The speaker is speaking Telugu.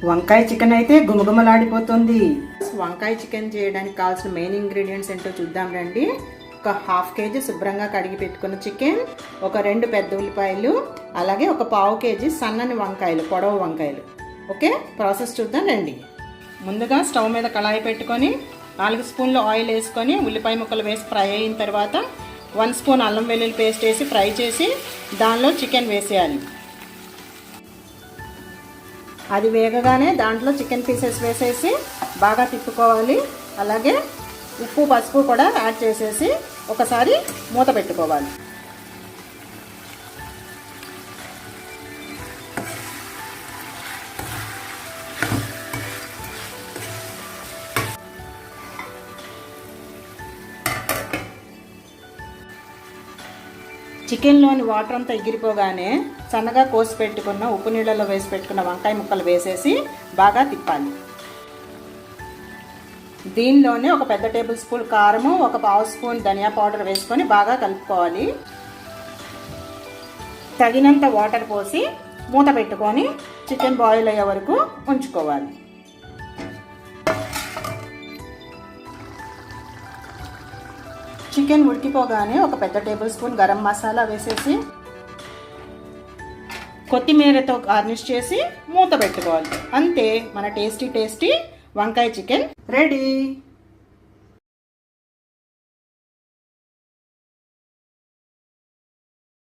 వంకాయ చికెన్ అయితే గుమగుమలాడిపోతుంది. వంకాయ చికెన్ చేయడానికి కావాల్సిన మెయిన్ ఇంగ్రీడియంట్స్ ఏంటో చూద్దాం రండి. ఒక ½ కేజీ శుభ్రంగా కడిగి పెట్టుకున్న చికెన్, ఒక 2 పెద్ద ఉల్లిపాయలు, అలాగే ఒక ½ కేజీ సన్నని వంకాయలు, పొడవు వంకాయలు. ఓకే, ప్రాసెస్ చూద్దాం రండి. ముందుగా స్టవ్ మీద కళాయి పెట్టుకొని 4 స్పూన్లు ఆయిల్ వేసుకొని ఉల్లిపాయ ముక్కలు వేసి ఫ్రై అయిన తర్వాత 1 స్పూన్ అల్లం వెల్లుల్లి పేస్ట్ వేసి ఫ్రై చేసి దానిలో చికెన్ వేసేయాలి. అది వేగగానే దాంట్లో చికెన్ పీసెస్ వేసేసి బాగా తిప్పుకోవాలి. అలాగే ఉప్పు పసుపు కూడా యాడ్ చేసేసి ఒకసారి మూత పెట్టుకోవాలి. చికెన్లోని వాటర్ అంతా ఎగిరిపోగానే సన్నగా కోసి పెట్టుకున్న ఉప్పు నీళ్ళలో వేసి పెట్టుకున్న వంకాయ ముక్కలు వేసేసి బాగా తిప్పాలి. దీనిలోనే ఒక పెద్ద టేబుల్ స్పూన్ కారము, ఒక ½ స్పూన్ ధనియా పౌడర్ వేసుకొని బాగా కలుపుకోవాలి. తగినంత వాటర్ పోసి మూత పెట్టుకొని చికెన్ బాయిల్ అయ్యే వరకు ఉంచుకోవాలి. చికెన్ ఉడికిపోగానే ఒక పెద్ద టేబుల్ స్పూన్ గరం మసాలా వేసేసి కొత్తిమీరతో గార్నిష్ చేసి మూత పెట్టుకోవాలి. అంతే, మన టేస్టీ వంకాయ చికెన్ రెడీ.